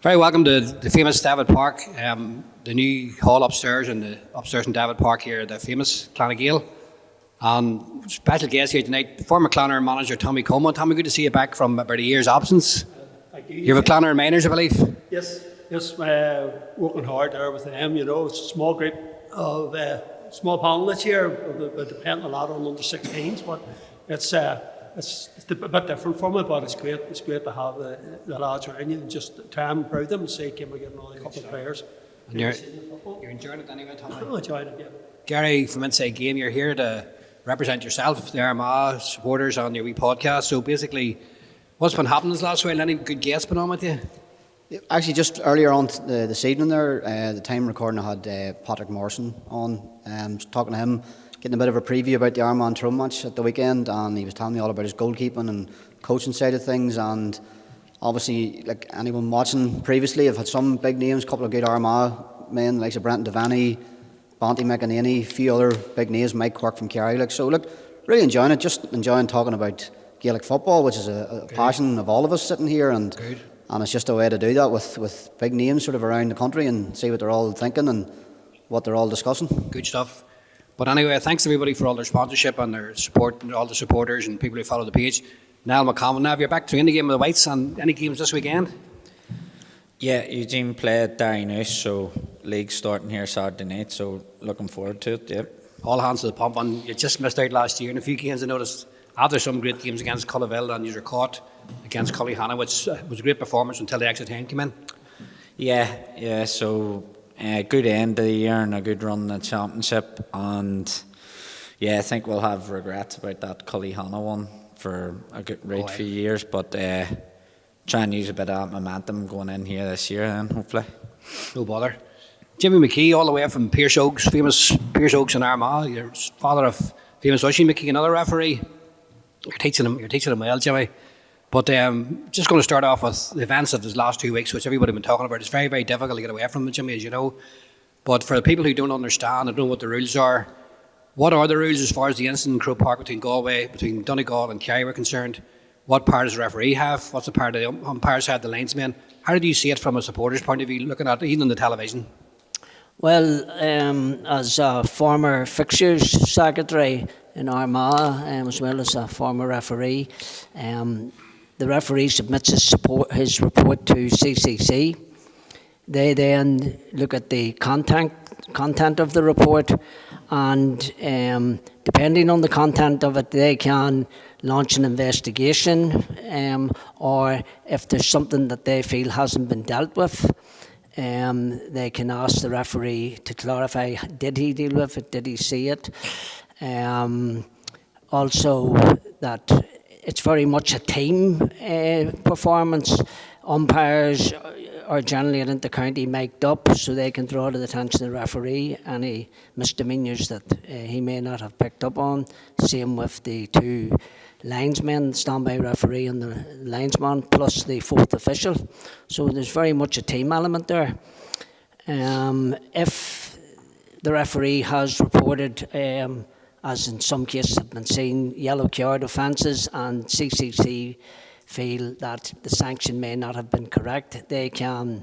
Very welcome to the famous David Park, the new hall upstairs and the upstairs in David Park here, the famous Clonagale. And special guest here tonight, former Clonagale manager Tommy Coleman. Tommy, good to see you back from about a year's absence. Thank you. You're with Clonagale Miners, I believe. Yes, working hard there with them. You know, it's a small group of small panel this year. We're depending a lot on under 16s, but it's a bit different from it. But it's great. It's great to have the lads around you and just try and improve them and see can we get another couple of players. And you're enjoying it anyway, Tommy? I'm enjoying it, yeah. Gary, from Inside Game, you're here to represent yourself, the Armagh supporters on your wee podcast. So basically, what's been happening this last while? Any good guests been on with you? Actually, just earlier on this evening there, the time recording, I had Patrick Morrison on, talking to him, getting a bit of a preview about the Armagh Tyrone match at the weekend, and he was telling me all about his goalkeeping and coaching side of things. And obviously, like anyone watching previously, I've had some big names, a couple of good Armagh men, like Brenton Devaney, Bonty McEnany, a few other big names, Mike Quirk from Kerry. So look, really enjoying it, just enjoying talking about Gaelic football, which is a passion of all of us sitting here, and it's just a way to do that with big names sort of around the country and see what they're all thinking and what they're all discussing. Good stuff. But anyway, thanks everybody for all their sponsorship and their support, and all the supporters and people who follow the page. Niall McCommon, now you're back to the game with the Whites, and any games this weekend? Yeah, Eugene played Derrynouse, so league starting here Saturday night, so looking forward to it, yeah. All hands to the pump, and you just missed out last year in a few games. I noticed after some great games against Cullaville, and you were caught against Cullyhanna, which was a great performance until the extra time came in. Yeah, so a good end of the year and a good run in the championship, and yeah, I think we'll have regrets about that Cullyhanna one for a good few years, but try and use a bit of that momentum going in here this year then, hopefully. No bother. Jimmy McKee, all the way from Pierce Oaks, famous Pierce Oaks in Armagh, your father of famous Oisin McKee, another referee. You're teaching him well, Jimmy. But just going to start off with the events of the last 2 weeks, which everybody's been talking about. It's very, very difficult to get away from them, Jimmy, as you know. But for the people who don't understand and don't know what the rules are, what are the rules as far as the incident in Croke Park between Galway, between Donegal and Kerry were concerned? What part does the referee have? What's the part of the umpires have, the linesmen? How do you see it from a supporter's point of view, looking at it even on the television? Well, as a former fixtures secretary in Armagh, as well as a former referee, the referee submits his report to CCC. They then look at the content of the report, and depending on the content of it, they can launch an investigation, or if there's something that they feel hasn't been dealt with, they can ask the referee to clarify, did he deal with it, did he see it? Also, that it's very much a team performance. Umpires are generally at the county mic'd up, so they can draw to the attention of the referee any misdemeanours that he may not have picked up on. Same with the two linesmen, standby referee and the linesman, plus the fourth official. So there's very much a team element there. If the referee has reported, as in some cases have been seen, yellow card offences, and CCC feel that the sanction may not have been correct, they can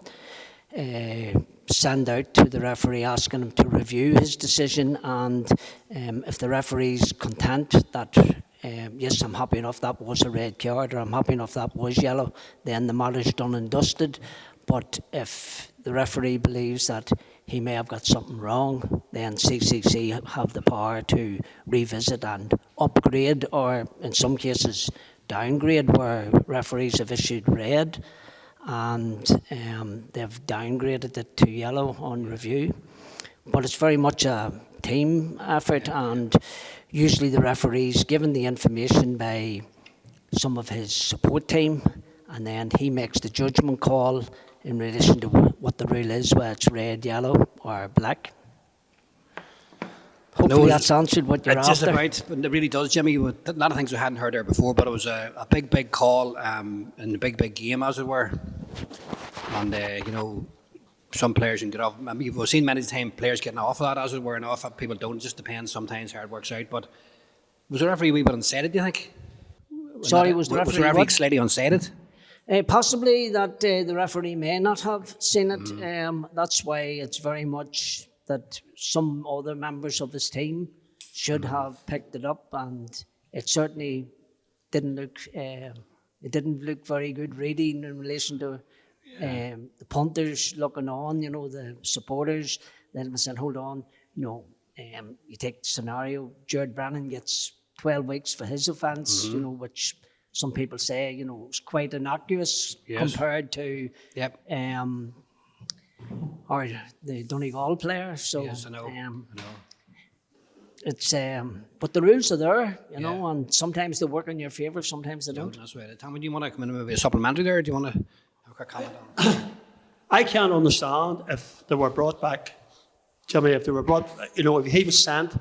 send out to the referee asking him to review his decision, and if the referee's content that yes, I'm happy enough that was a red card, or I'm happy enough that was yellow, then the matter's done and dusted. But if the referee believes that he may have got something wrong, then CCC have the power to revisit and upgrade, or in some cases downgrade, where referees have issued red and they've downgraded it to yellow on review. But it's very much a team effort, and usually the referee's given the information by some of his support team, and then he makes the judgment call in relation to what the rule is, whether it's red, yellow or black. Hopefully that's answered what you're after. Just about, but it really does, Jimmy. A lot of things we hadn't heard there before, but it was a big call in a big game, as it were. And, you know, some players can get off. I mean, we've seen many times players getting off of that, as it were, and off it. People don't. It just depends sometimes how it works out. But was the referee a wee bit unsaid, do you think? Sorry, was the referee slightly unsaid? Possibly that the referee may not have seen it. That's why it's very much that some other members of his team should have picked it up, and it certainly didn't look. It didn't look very good reading in relation to the punters looking on. You know, the supporters. Then we said, "Hold on, you know." You take the scenario. Jared Brennan gets 12 weeks for his offence. You know, which some people say, you know, it's quite innocuous compared to or the Donegal player. So Yes, I know. I know. it's but the rules are there, you know, and sometimes they work in your favour, sometimes they don't. That's right. Tommy, do you want to come in with maybe a supplementary there? Do you want to have a quick comment on it? I can't understand if they were brought back. Jimmy, if they were brought, you know, if he was sent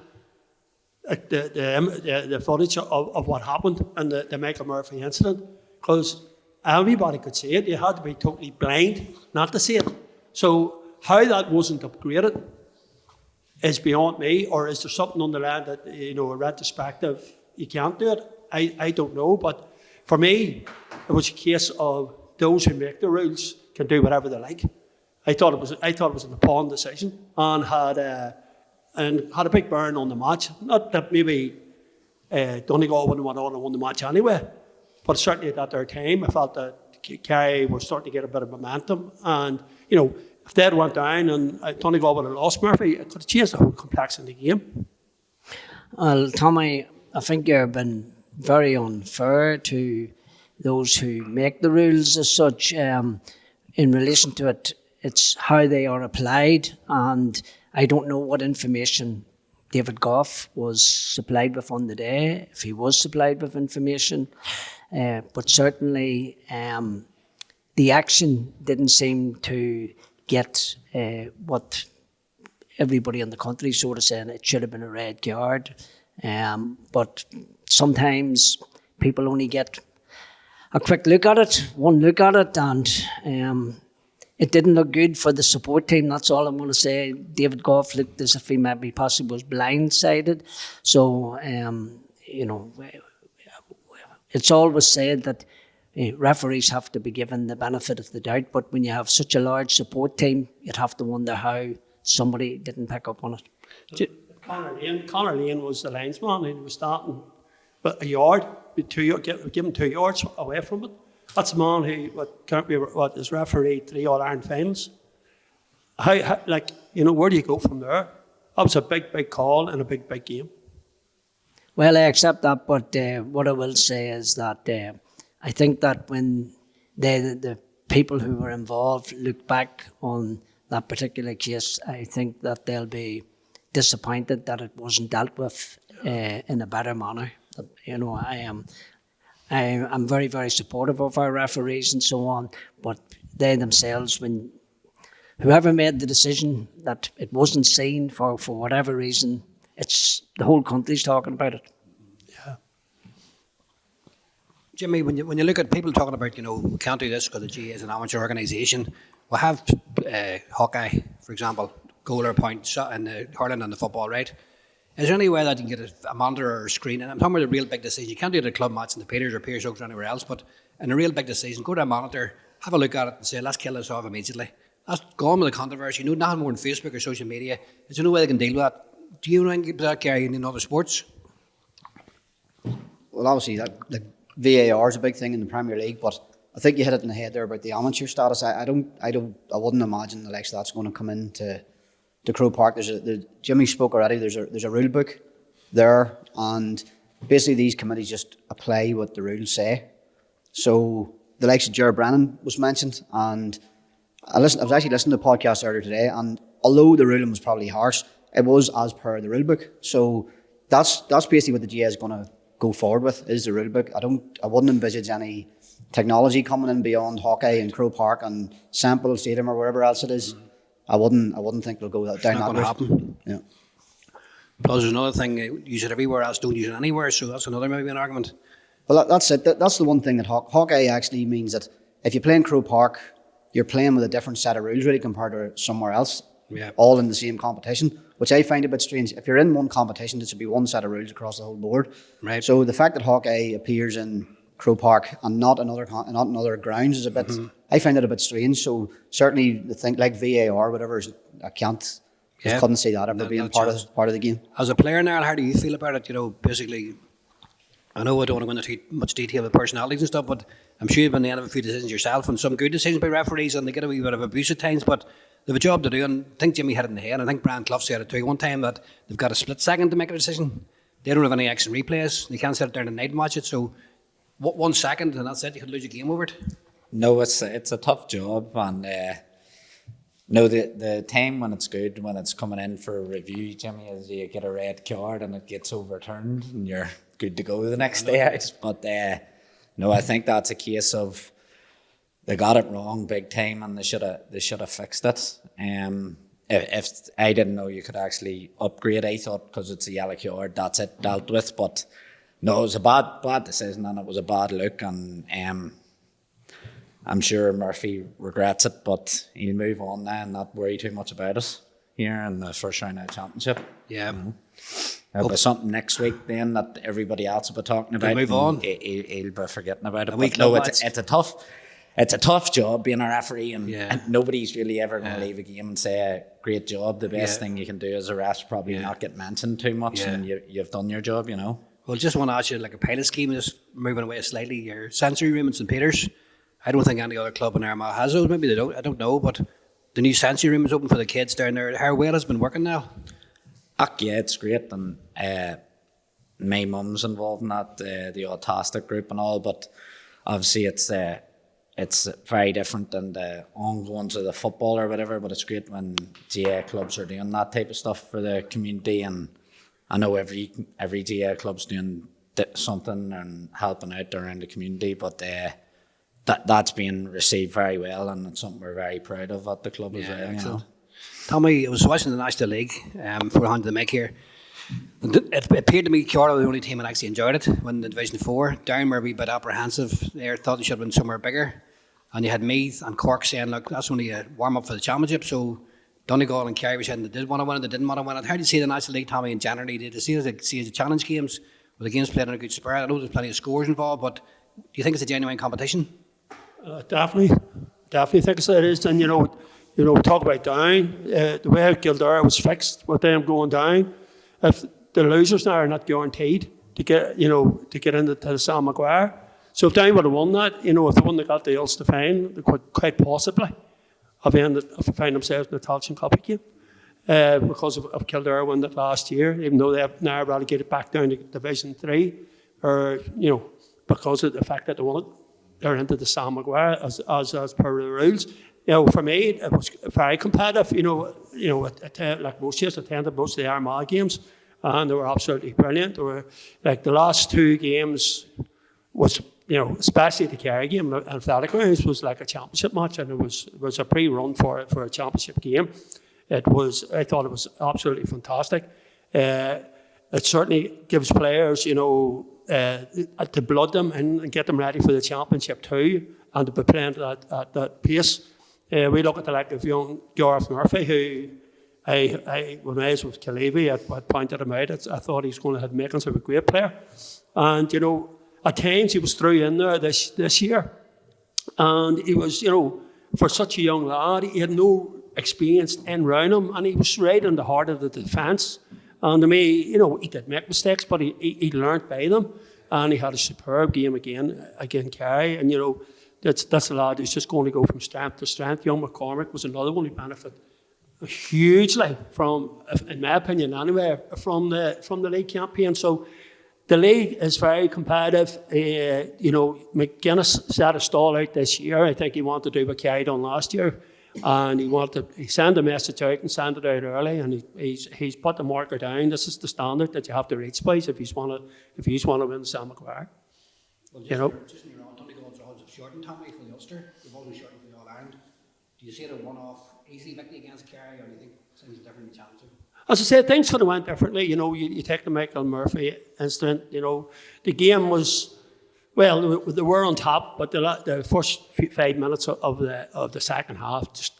the footage of what happened in the Michael Murphy incident, because everybody could see it. You had to be totally blind not to see it. So how that wasn't upgraded is beyond me, or is there something on the line that, you know, a retrospective, you can't do it? I don't know, but for me, it was a case of those who make the rules can do whatever they like. I thought it was an appalling decision and had a big burn on the match. Not that maybe Donegal wouldn't want on and won the match anyway, but certainly at that time, I felt that Kerry were starting to get a bit of momentum. And, you know, if they had went down and Donegal would have lost Murphy, it could have changed the whole complexity of the game. Well, Tommy, I think you've been very unfair to those who make the rules as such. In relation to it, it's how they are applied, and I don't know what information David Goff was supplied with on the day, if he was supplied with information, but certainly the action didn't seem to get what everybody in the country sort of saying it should have been a red card, but sometimes people only get a quick look at it, one look at it, and it didn't look good for the support team. That's all I'm going to say. David Goff looked as if he maybe possibly was blindsided. So, you know, it's always said that referees have to be given the benefit of the doubt, but when you have such a large support team, you'd have to wonder how somebody didn't pick up on it. Conor Lane was the linesman, and he was starting but a yard, give him 2 yards away from it. That's a man who has refereed 3 All-Ireland finals. How, like, you know, where do you go from there? That was a big call in a big game. Well, I accept that, but what I will say is that I think that when the people who were involved look back on that particular case, I think that they'll be disappointed that it wasn't dealt with in a better manner. You know, I'm very, very supportive of our referees and so on, but they themselves, when whoever made the decision that it wasn't seen for whatever reason, it's the whole country's talking about it. Yeah. Jimmy, when you look at people talking about, you know, we can't do this because the GA is an amateur organisation, we have Hawkeye, for example, goal or point in the hurling and the football, right? Is there any way that you can get a monitor or a screen? And I'm talking about a real big decision. You can't do it at a club match in the Peters or Pearse Oaks or anywhere else, but in a real big decision, go to a monitor, have a look at it and say, let's kill this off immediately. That's gone with the controversy. You know, nothing more on Facebook or social media. Is there no way they can deal with that? Do you think that carry in other sports? Well, obviously, the VAR is a big thing in the Premier League, but I think you hit it in the head there about the amateur status. I wouldn't imagine the likes of that's going to come into Crow Park. Jimmy spoke already. There's a rule book there, and basically these committees just apply what the rules say. So the likes of Jared Brennan was mentioned, and I was actually listening to the podcast earlier today, and although the ruling was probably harsh, it was as per the rule book. So that's basically what the GA is going to go forward with, is the rule book. I wouldn't envisage any technology coming in beyond Hawkeye and Crow Park and Semple Stadium or wherever else it is. I wouldn't think they'll go down that route. It's not going to happen. Yeah. Plus, there's another thing, use it everywhere else, don't use it anywhere, so that's another maybe an argument. Well, that's it. That's the one thing that Hawkeye actually means, that if you play in Crow Park, you're playing with a different set of rules really compared to somewhere else, all in the same competition, which I find a bit strange. If you're in one competition, there should be one set of rules across the whole board. Right. So the fact that Hawkeye appears in Crow Park and not in other grounds is a bit. I find it a bit strange. So certainly the thing like VAR, whatever, I can't. Just couldn't see that ever being part of the game. As a player now, how do you feel about it? You know, basically, I know I don't want to go into too much detail with personalities and stuff, but I'm sure you've been the end of a few decisions yourself, and some good decisions by referees, and they get a wee bit of abuse at times, but they have a job to do, and I think Jimmy hit it in the head. I think Brian Clough said it too one time, that they've got a split second to make a decision. They don't have any action replays. They can't sit there and night and watch it, so 1 second, and that's it. You could lose a game over it. No, it's a tough job, and no, the time when it's good, when it's coming in for a review, Jimmy, is you get a red card and it gets overturned and you're good to go the next day out. But no, I think that's a case of they got it wrong big time and they should have fixed it. If I didn't know you could actually upgrade, I thought because it's a yellow card, that's it, dealt with. But no, it was a bad decision and it was a bad look, and I'm sure Murphy regrets it, but he'll move on now and not worry too much about it here in the first round of the championship. Yeah. There'll be something next week then that everybody else will be talking about. Move on. He'll be forgetting about it. But no, it's a tough job being a referee, and nobody's really ever going to leave a game and say, great job. The best thing you can do as a ref is probably not get mentioned too much, and you've done your job, you know. Well, just want to ask you, like a pilot scheme, just moving away slightly, your sensory room in St. Peter's. I don't think any other club in Armagh has those. Maybe they don't. I don't know. But the new sensory room is open for the kids down there. How well has it been working now? Yeah, it's great. And my mum's involved in that, the autistic group and all. But obviously it's very different than the ongoings of the football or whatever. But it's great when GA clubs are doing that type of stuff for the community. And I know every GA club's doing something and helping out around the community. But that's been received very well, and it's something we're very proud of at the club as well. You know. Tommy, I was watching the National League before I handed the mic here. It appeared to me Carlow were the only team that actually enjoyed it when the Division 4. Down were a wee bit apprehensive. They thought they should have been somewhere bigger. And you had Meath and Cork saying, look, that's only a warm-up for the championship. So Donegal and Kerry were saying they did want to win it, they didn't want to win it. How do you see the National League, Tommy, in January? Did you see it as a challenge games? Were the games played in a good spirit? I know there's plenty of scores involved, but do you think it's a genuine competition? Definitely think so it is. And you know, talk about down. The way Kildare was fixed with them going down, if the losers now are not guaranteed to get into the Sam Maguire. So if Down would have won that, if they wouldn't have got the Ulster final, they could quite possibly have found themselves in the Tailteann Cup again. Because of Kildare won that last year, even though they have now relegated back down to Division 3, or because of the fact that they won it. They're into the Sam Maguire as per the rules. For me, it was very competitive. Like most years, I attended most of the Armagh games, and they were absolutely brilliant. They were like the last two games was, especially the Kerry game and Athletic Grounds was like a championship match, and it was a pre-run for a championship game. I thought it was absolutely fantastic. It certainly gives players, to blood them and get them ready for the championship too, and to be playing at that pace. We look at the like of young Gareth Murphy, who when I was with Killeavy, I pointed him out. I thought he was going to have makings of a great player, and at times he was through in there this year, and he was for such a young lad, he had no experience in round him, and he was right in the heart of the defence. And to me, he did make mistakes, but he learnt by them, and he had a superb game again Kerry. And that's a lad who's just going to go from strength to strength. Young McCormick was another one who benefited hugely from, in my opinion anyway, from the league campaign. So the league is very competitive. McGuinness set a stall out this year. I think he wanted to do what Kerry done last year. And he sent a message out and sent it out early, and he's put the marker down. This is the standard that you have to reach, boys, if you want to win the Sam Maguire. Well, just in your own, Donegal's odds have shortened, Tommy, for the Ulster. They've always shortened for the All Ireland. Do you see it a one-off easy victory against Kerry, or do you think things are different in the championship? As I said, things could have went differently. You take the Michael Murphy incident. The game was. Well, they were on top, but the first 5 minutes of the second half just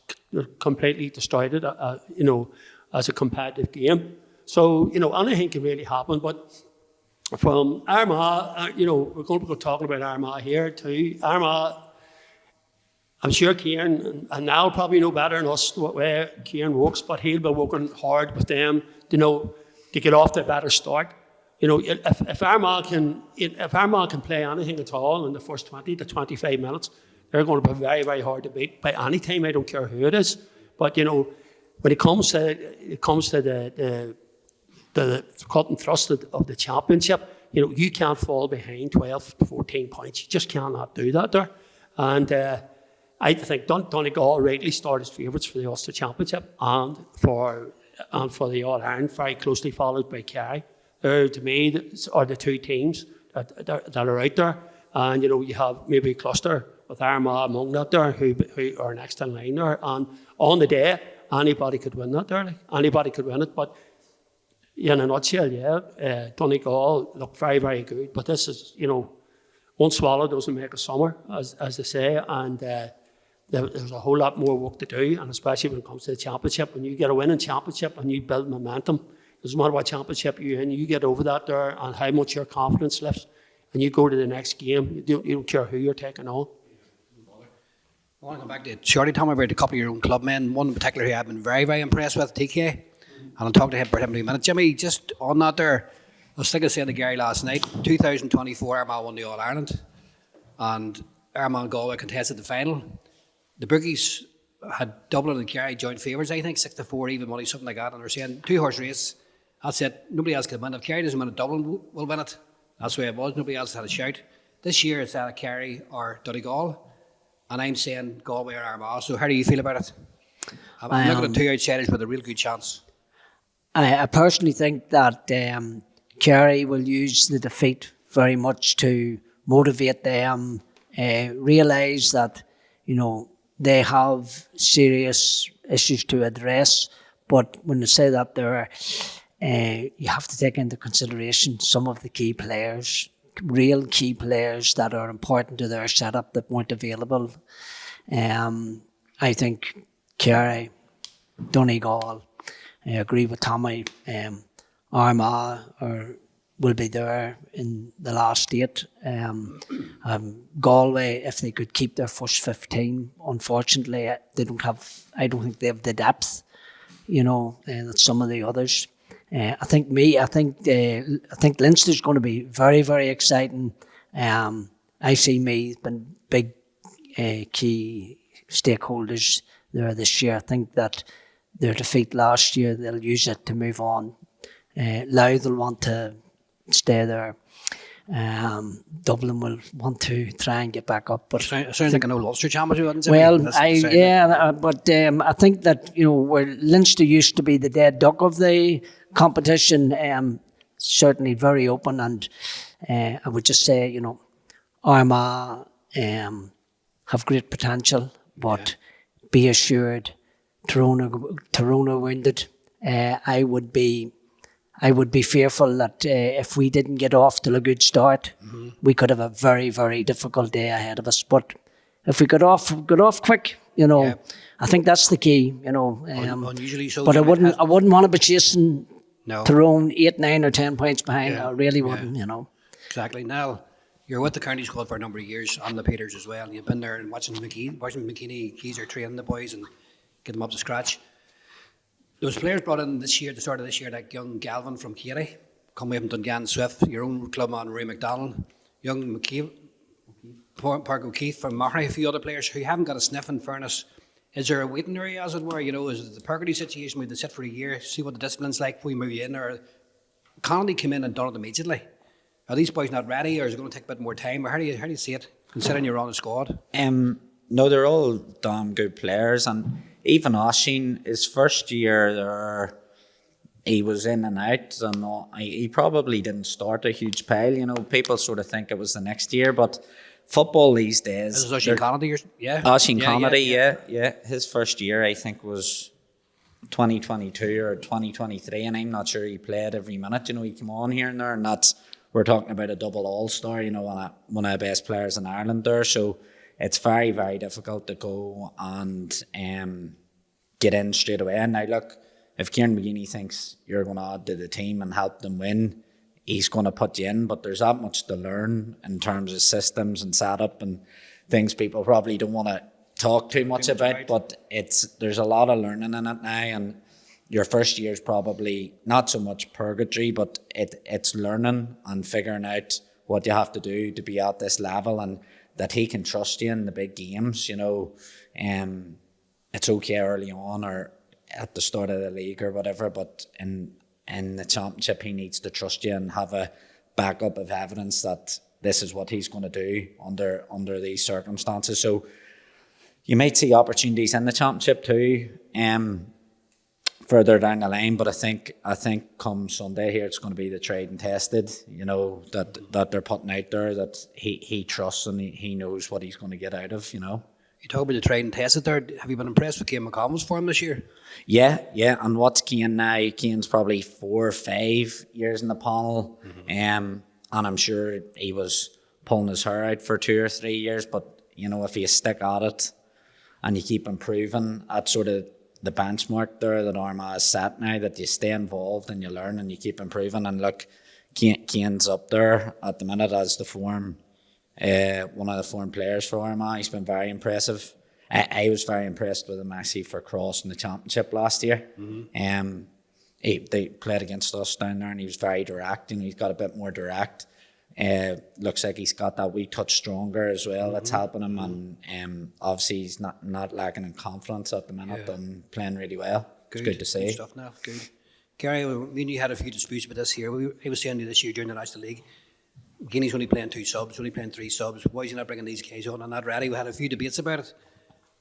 completely destroyed it, as a competitive game. So, anything can really happen. But from Armagh, we're going to be talking about Armagh here too. Armagh, I'm sure Kieran and Niall probably know better than us what way Kieran works, but he'll be working hard with them to get off to a better start. If Armagh can play anything at all in the first 20 to 25 minutes, they're going to be very, very hard to beat by any team. I don't care who it is. But when it comes to the cut and thrust of the championship, you can't fall behind 12 to 14 points. You just cannot do that there. And I think Donegal rightly started as favourites for the Ulster Championship and for the All Ireland, very closely followed by Kerry. To me, are the two teams that are out there. And you have maybe a cluster with Armagh among that there who are next in line there. And on the day, anybody could win that there. Anybody could win it. But in a nutshell, Donegal looked very, very good. But this is, one swallow doesn't make a summer, as they say. And there's a whole lot more work to do. And especially when it comes to the championship, when you get a winning championship and you build momentum, doesn't matter what championship you're in, you get over that there and how much your confidence lifts, and you go to the next game. You don't care who you're taking on. I want to come back to Shorty. Tell me about a couple of your own club men. One in particular who I've been very, very impressed with, TK. And I'll talk to him for him in a minute. Jimmy, just on that there, I was thinking of saying to Gary last night, 2024 Armagh won the All Ireland, and Armagh and Galway contested the final. The bookies had Dublin and Kerry joint favourites, I think, 6-4 even money, something like that. And they're saying 2-horse race. That's it. Nobody else can win. If Kerry doesn't win it, Dublin will win it. That's the way it was. Nobody else had a shout. This year it's either Kerry or Donegal. And I'm saying Galway or Armagh. So how do you feel about it? I'm looking at two outsiders with a real good chance. I personally think that Kerry will use the defeat very much to motivate them, realise that, they have serious issues to address. But when they say that, you have to take into consideration some of the key players, real key players that are important to their setup that weren't available. I think Kerry, Donegal, I agree with Tommy, Armagh will be there in the last 8. Galway, if they could keep their first 15, unfortunately, I don't think they have the depth, that some of the others. I think Leinster's going to be very, very exciting. I see Meath been big key stakeholders there this year. I think that their defeat last year, they'll use it to move on. Louth will want to stay there. Dublin will want to try and get back up. But sounds like an old Ulster champion, wouldn't it? Well, but I think that where Leinster used to be the dead duck of the competition, certainly very open, and I would just say Armagh have great potential, but be assured, Tyrone are wounded. I would be fearful that if we didn't get off to a good start, we could have a very, very difficult day ahead of us. But if we got off quick, I think that's the key. Unusually so. But I wouldn't want to be chasing Tyrone 8, 9 or 10 points behind. Yeah. I really wouldn't. Exactly. Now, you're with the county squad for a number of years on the Peters as well. You've been there and watching McKinney, Keezer training the boys and get them up to scratch. There was players brought in this year, at the start of this year, like young Galvin from Keady, come away from Dungan Swift, your own clubman Ray McDonald, young McKeith, Park O'Keefe from Mahony, a few other players who haven't got a sniff, in fairness. Is there a waiting area, as it were? Is it the Parkerty situation where they sit for a year, see what the discipline's like before you move you in, or can they come in and done it immediately? Are these boys not ready, or is it going to take a bit more time? Or how do you see it, considering you're on the squad? No, they're all damn good players, and even Oisín, his first year there, he was in and out, and he probably didn't start a huge pile. People sort of think it was the next year, but football these days. This is Oisín Connolly, yeah. Oisín Connolly, yeah. His first year, I think, was 2022 or 2023, and I'm not sure he played every minute. He came on here and there, and we're talking about a double all-star. One of the best players in Ireland there, so. It's very, very difficult to go and get in straight away. And now, look, if Kieran McGeeney thinks you're going to add to the team and help them win, he's going to put you in, but there's that much to learn in terms of systems and setup and things people probably don't want to talk too much about, right. but there's a lot of learning in it now, and your first year is probably not so much purgatory, but it's learning and figuring out what you have to do to be at this level, and that he can trust you in the big games, you know. It's okay early on or at the start of the league or whatever, but in the championship he needs to trust you and have a backup of evidence that this is what he's going to do under these circumstances. So you might see opportunities in the championship too, further down the line, but I think come Sunday here it's going to be the tried and tested, you know, that they're putting out there, that he trusts and he knows what he's going to get out of, you know. You talk about the tried and tested there. Have you been impressed with Cian McConnell's form this year? Yeah, and what's Cian now? Cian's probably 4 or 5 years in the panel, and I'm sure he was pulling his hair out for 2 or 3 years, but you know, if you stick at it and you keep improving at sort of the benchmark there that Armagh has set now, that you stay involved and you learn and you keep improving. And look, Cian's up there at the minute as the form, one of the form players for Armagh. He's been very impressive. I was very impressed with him actually for Cross in the championship last year. They played against us down there and he was very direct, and he's got a bit more direct. Looks like he's got that wee touch stronger as well. That's helping him, and obviously he's not lacking in confidence at the minute and playing really well. It's good to see. Good stuff now. Good. Gary, me and you had a few disputes about this here. He was saying to you this year during the National League, Guinea's only playing 2 subs, only playing 3 subs. Why is he not bringing these guys on and not ready? We had a few debates about it.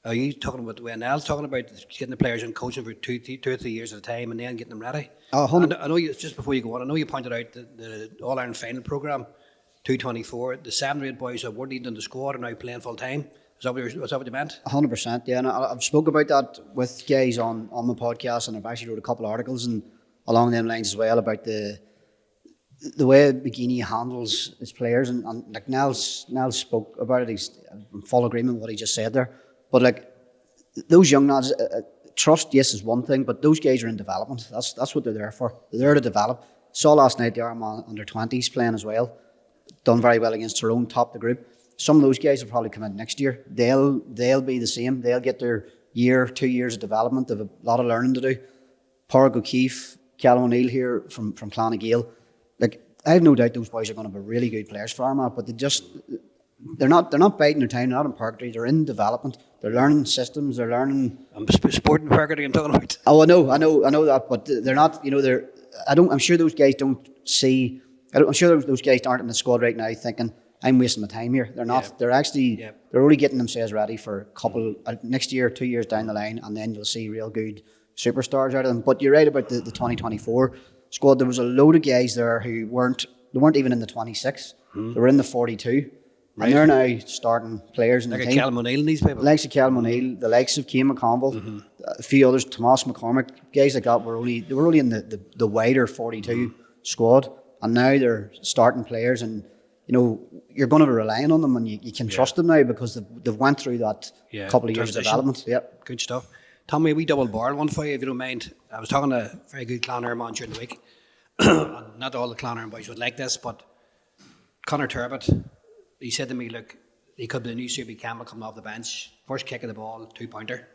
Are you talking about the way Nell's talking about getting the players in coaching for 2 or 3 years at a time and then getting them ready? I know you, just before you go on, I know you pointed out the All-Ireland final programme, 224, the 7 or 8 boys that weren't even in the squad are now playing full time. Was that what you meant? 100%, yeah. And I've spoke about that with guys on my podcast, and I've actually wrote a couple of articles and along them lines as well about the way McGeeney handles his players, and like Nell spoke about it. He's in full agreement with what he just said there. But like those young lads, trust, yes, is one thing, but those guys are in development. That's what they're there for. They're there to develop. Saw last night the Armagh under-20s playing as well. Done very well against Tyrone, topped the group. Some of those guys will probably come in next year. They'll be the same. They'll get their 2 years of development. They have a lot of learning to do. Pádraig O'Keefe, Callum O'Neill here from Clonagale. Like, I have no doubt those boys are going to be really good players for Armagh, but they're not biding their time. They're not in purgatory. They're in development. They're learning systems. They're learning. Sporting purgatory I'm talking about. Oh, I know that, but they're not. You know, I'm sure those guys don't see. I'm sure those guys aren't in the squad right now thinking, I'm wasting my time here. They're not. Yeah. They're actually. Yeah. They're only getting themselves ready for a couple next year, 2 years down the line, and then you'll see real good superstars out of them. But you're right about the 2024 squad. There was a load of guys there who weren't even in the 26. They were in the 42. Right. And they're now starting players in the team. Like Callum O'Neill and these people. The likes of Callum O'Neill, the likes of Cian McConville, a few others, Tomas McCormick, guys like that were only in the wider 42 squad, and now they're starting players, and you know you're going to be relying on them, and you can trust them now because they've went through that couple of years of development. Yep. Good stuff. Tommy, we double barrel one for you if you don't mind. I was talking to a very good Clonard man during the week. And not all the Clonard boys would like this, but Conor Turbot, he said to me, look, he could be the new Subi Campbell coming off the bench. First kick of the ball, 2-pointer.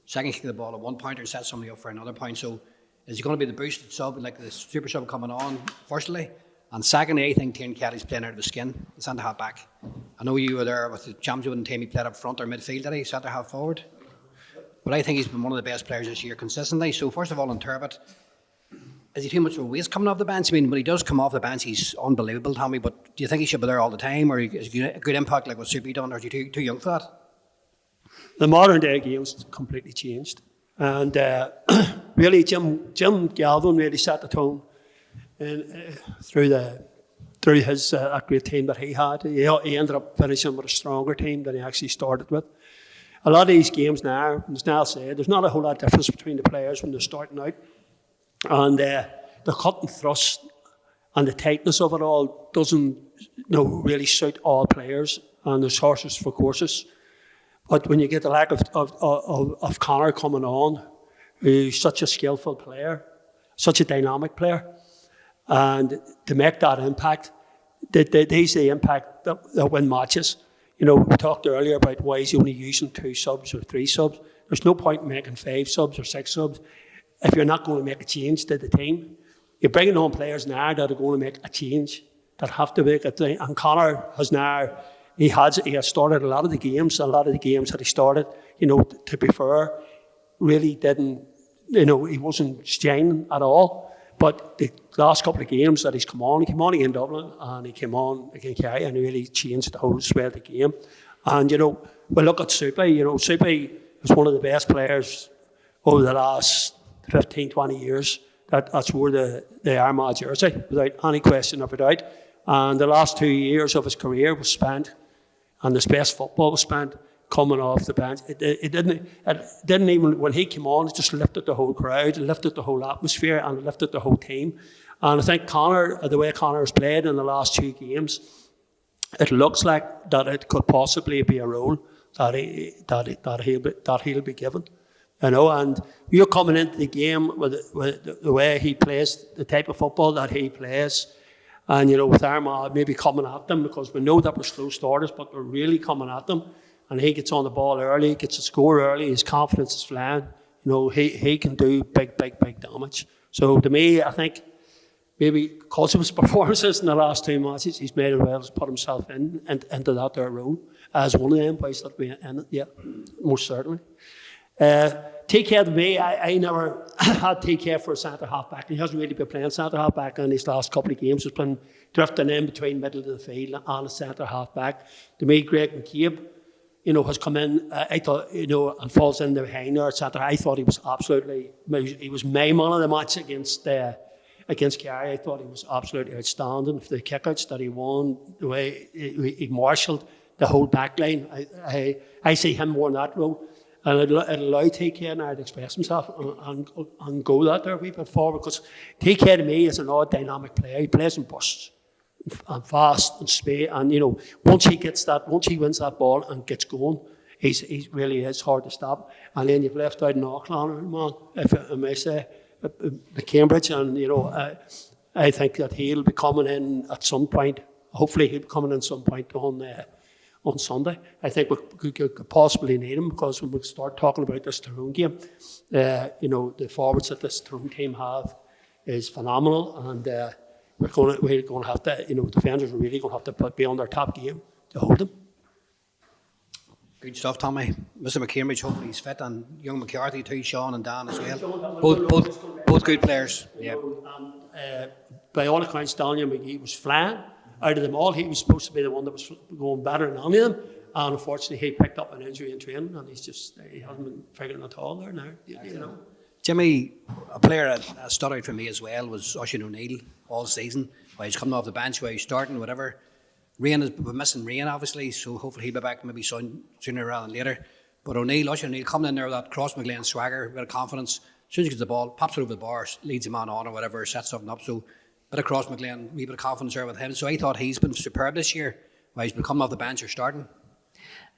Second kick of the ball, a 1-pointer, set somebody up for another point. So is he going to be the boosted sub, like the super sub coming on, firstly? And secondly, I think Tiernan Kelly's playing out of the skin, the centre half back. I know you were there with the Champions and Tammy played up front or midfield, did he? Centre half forward. But I think he's been one of the best players this year consistently. So first of all, on Turbot, is he too much of a waste coming off the bench? I mean, when he does come off the bench, he's unbelievable, Tommy. But do you think he should be there all the time, or is he a good impact like what Soupy done, or is he too young for that? The modern day game's completely changed, and really, Jim Galvin really set the tone, and through his that great team that he had, he ended up finishing with a stronger team than he actually started with. A lot of these games now, as Niall said, there's not a whole lot of difference between the players when they're starting out. And the cut and thrust and the tightness of it all doesn't really suit all players, and there's horses for courses. But when you get the lack of Conor coming on, who's such a skillful player, such a dynamic player, And to make that impact, these are the impact that win matches. You know, we talked earlier about why he's only using 2 subs or 3 subs. There's no point in making 5 subs or 6 subs if you're not going to make a change to the team. You're bringing on players now that are going to make a change, that have to make a thing. And Connor has now, he has started a lot of the games. A lot of the games that he started, you know, to be fair, really didn't, you know, he wasn't shining at all. But the last couple of games that he came on again in Dublin, and he came on against Kerry, and he really changed the whole swell of the game. And, you know, we look at Soupy, you know, Soupy is one of the best players over the last 15, 20 years. That's wore the Armagh jersey, without any question of a doubt. And the last 2 years of his career was spent, and his best football was spent coming off the bench. It didn't even, when he came on, it just lifted the whole crowd, it lifted the whole atmosphere, and it lifted the whole team. And I think Connor, the way Connor has played in the last 2 games, it looks like that it could possibly be a role that he'll be given. You know, and you're coming into the game with the way he plays, the type of football that he plays, and, you know, with Armagh maybe coming at them, because we know that we're slow starters, but we're really coming at them. And he gets on the ball early, gets a score early, his confidence is flying. You know, he can do big damage. So to me, I think maybe because of his performances in the last 2 matches, he's made it well to put himself into that there role as one of them boys that be in it. Yeah, most certainly. TK to me, I never had TK for a centre half back. He hasn't really been playing centre half back in these last couple of games. He's been drifting in between middle of the field and a centre half back. To me, Greg McCabe, you know, has come in, I thought, you know, and falls in behind there at centre. I thought he was absolutely, he was my man of the match against Kerry. I thought he was absolutely outstanding for the kickouts that he won, the way he marshalled the whole back line. I see him more in that role. And it allowed TK now to express himself and go that there a wee bit forward, because TK to me is an odd dynamic player. He plays in bursts and fast and speed, and, you know, once he wins that ball and gets going, he really is hard to stop. And then you've left out an Auckland man, if I may say, the Cambridge, and, you know, I think that he'll be coming in at some point. Hopefully he'll be coming in some point on Sunday. I think we could possibly need him, because when we start talking about this Tyrone game, you know, the forwards that this Tyrone team have is phenomenal, and we're going to have to, you know, defenders are really going to have to be on their top game to hold them. Good stuff, Tommy. Mr. McCambridge, hopefully he's fit, and young McCarthy too, Sean and Dan as well. Both good players. Yeah. And by all accounts, Daniel McGee was flying. Out of them all, he was supposed to be the one that was going better than any of them, and unfortunately he picked up an injury in training, and he hasn't been figuring it all there now. You know. Jimmy, a player that stood out for me as well was Oisin O'Neill all season. While he's coming off the bench, while he's starting, whatever. We're missing Rain, obviously, so hopefully he'll be back maybe sooner rather than later. But Oisin O'Neill coming in there with that Cross McGlenn swagger, a bit of confidence. As soon as he gets the ball, pops it over the bar, leads a man on or whatever, sets something up. So bit of Cross McGlenn, a wee bit of confidence there with him. So I thought he's been superb this year, while he's been coming off the bench or starting.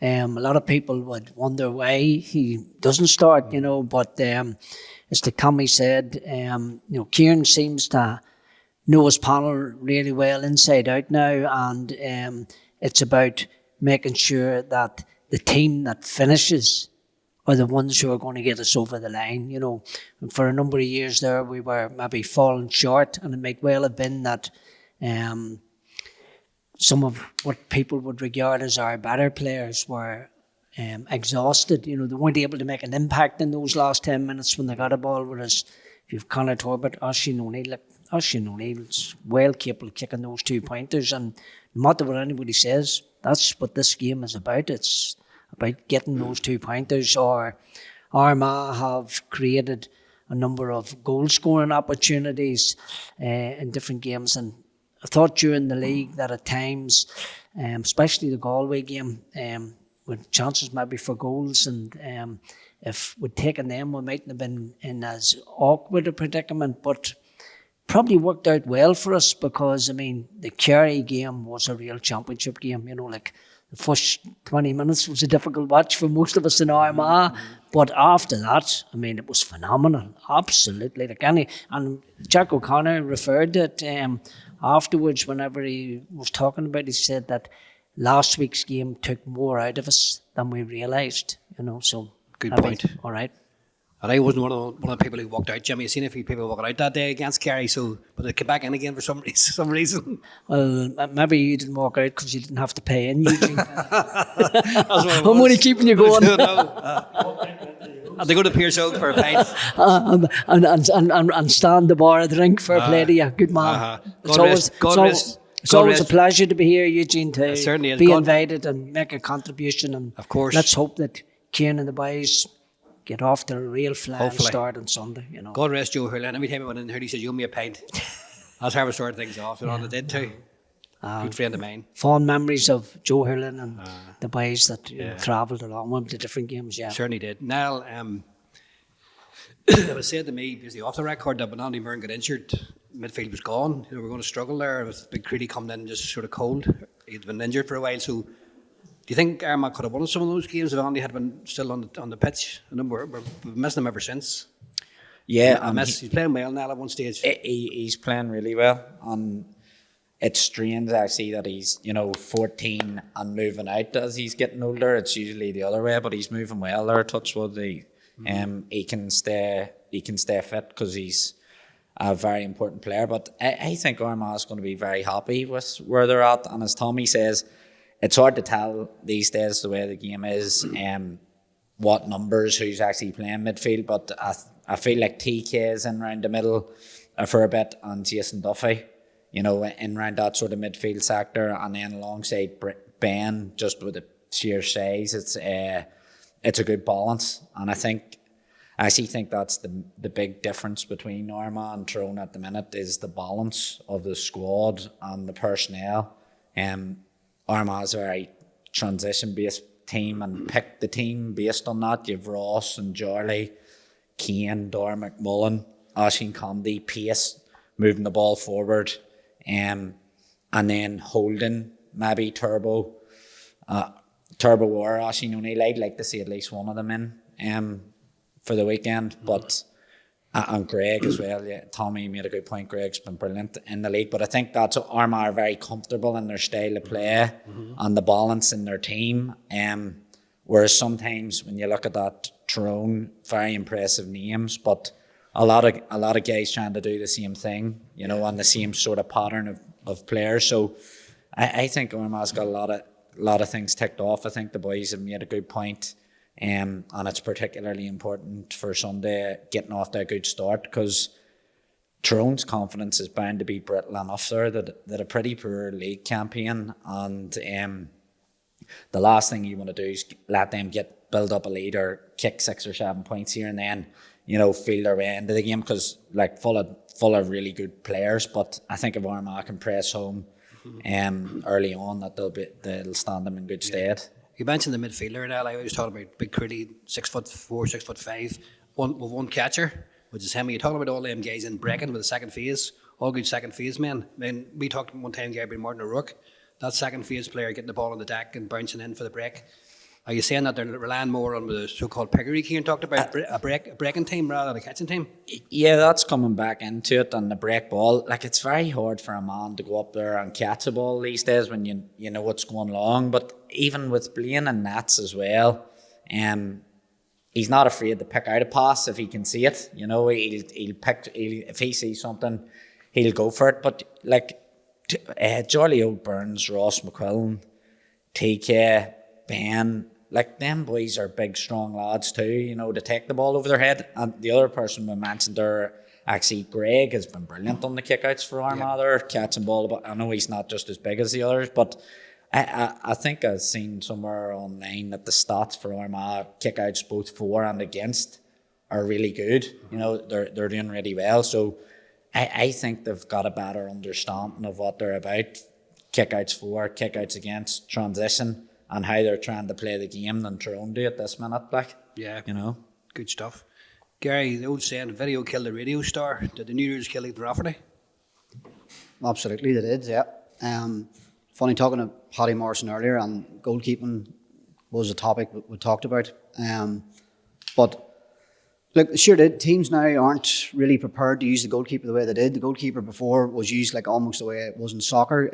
A lot of people would wonder why he doesn't start, you know, but as the Tommy said, you know, Kieran seems to know his panel really well inside out now, and it's about making sure that the team that finishes are the ones who are going to get us over the line, you know. And for a number of years there, we were maybe falling short, and it might well have been that some of what people would regard as our better players were exhausted. You know, they weren't able to make an impact in those last 10 minutes when they got a ball, whereas if you've Conor Torbett, Oisin O'Neill's well capable of kicking those 2-pointers, and no matter what anybody says, that's what this game is about. It's about getting those 2-pointers. Or Armagh have created a number of goal-scoring opportunities in different games, and I thought during the league that at times, especially the Galway game, with chances maybe for goals, and if we'd taken them, we mightn't have been in as awkward a predicament, but probably worked out well for us, because, I mean, the Kerry game was a real championship game, you know, like The first 20 minutes was a difficult watch for most of us in Armagh, but after that, I mean, it was phenomenal, absolutely. Like and Jack O'Connor referred to it afterwards whenever he was talking about it. He said that last week's game took more out of us than we realised, so. Good maybe, point. All right. And I wasn't one of the people who walked out, Jimmy. I've seen a few people walking out that day against Kerry, but they came back in again for some reason. Well, maybe you didn't walk out because you didn't have to pay in, Eugene. That's what it I'm was. only keeping you going. And they go to Pierce Oak for a pint. and stand the bar of the drink for a play to you. Good man. It's always a pleasure to be here, Eugene, to certainly is. be invited and make a contribution. And of course. Let's hope that Cian and the boys get off to a real flying start on Sunday. God rest Joe Hurley. Every time I went in here, he said, "You owe me a pint." That's how we started things off. And I did too. Good friend of mine. Fond memories of Joe Hurlin and the boys that travelled along with the different games. Yeah, certainly did. Niall, it was said to me, basically off the record, that when Andy Byrne got injured, midfield was gone. We're going to struggle there with Big Creedy coming in just sort of cold. He'd been injured for a while, so. Do you think Armagh could have won some of those games if Andy had been still on the pitch? And we've missed him ever since. Yeah, he's playing well now at one stage. He's playing really well, and it's strange actually that he's 14 and moving out as he's getting older. It's usually the other way, but he's moving well there. Touchwood, he can stay fit because he's a very important player. But I think Armagh is going to be very happy with where they're at, and as Tommy says, it's hard to tell these days the way the game is, what numbers, who's actually playing midfield. But I feel like TK is in round the middle for a bit, and Jason Duffy, in round that sort of midfield sector, and then alongside Ben, just with the sheer size, it's a good balance. And I actually think that's the big difference between Armagh and Tyrone at the minute is the balance of the squad and the personnel. Armagh is a very transition-based team and pick the team based on that. You've Ross and Jarley, Keane, Dor McMullen, Oisín Condy, pace, moving the ball forward, and then holding, maybe Turbo or Oisín O'Neill. I'd like to see at least one of them in for the weekend, but and Greg as well. Yeah, Tommy made a good point. Greg's been brilliant in the league, but I think that's Armagh are very comfortable in their style of play and the balance in their team. Whereas sometimes when you look at that Tyrone, very impressive names, but a lot of guys trying to do the same thing, on the same sort of pattern of players. So I think Armagh's got a lot of things ticked off. I think the boys have made a good point. And it's particularly important for Sunday getting off to a good start, because Tyrone's confidence is bound to be brittle enough there that a pretty poor league campaign, and the last thing you want to do is let them build up a lead or kick 6 or 7 points here and then feel their way into the game, because full of really good players. But I think if Armagh can press home early on, that they'll stand them in good stead. You mentioned the midfielder, Niall. I always talk about Big Creedy, 6'4", 6'5", one catcher, which is him. You talking about all them guys in Brecon with the second phase, all good second phase men. I mean, we talked one time, Gary, about Martin O'Rourke, that second phase player getting the ball on the deck and bouncing in for the break. Are you saying that they're relying more on the so-called piggery Cian talked about, a breaking team rather than a catching team? Yeah, that's coming back into it, and the break ball. It's very hard for a man to go up there and catch a ball these days when you know what's going along. But even with Blaine and Nats as well, he's not afraid to pick out a pass if he can see it. He'll pick. If he sees something, he'll go for it. But Jolly Old Burns, Ross McQuillan, TK, Ben. Them boys are big, strong lads too, to take the ball over their head. And the other person we mentioned there, actually, Greg has been brilliant on the kickouts for Armagh there, catching ball. But I know he's not just as big as the others, but I think I've seen somewhere online that the stats for Armagh kickouts, both for and against, are really good. They're doing really well. So I think they've got a better understanding of what they're about. Kickouts for, kickouts against, transition, and how they're trying to play the game than Tyrone do at this minute. Yeah, good stuff. Gary, the old saying, video killed the radio star. Did the New Year's kill the Rafferty? Absolutely, they did, yeah. funny talking to Paddy Morrison earlier, and goalkeeping was a topic we talked about. But look, sure, the teams now aren't really prepared to use the goalkeeper the way they did. The goalkeeper before was used like almost the way it was in soccer.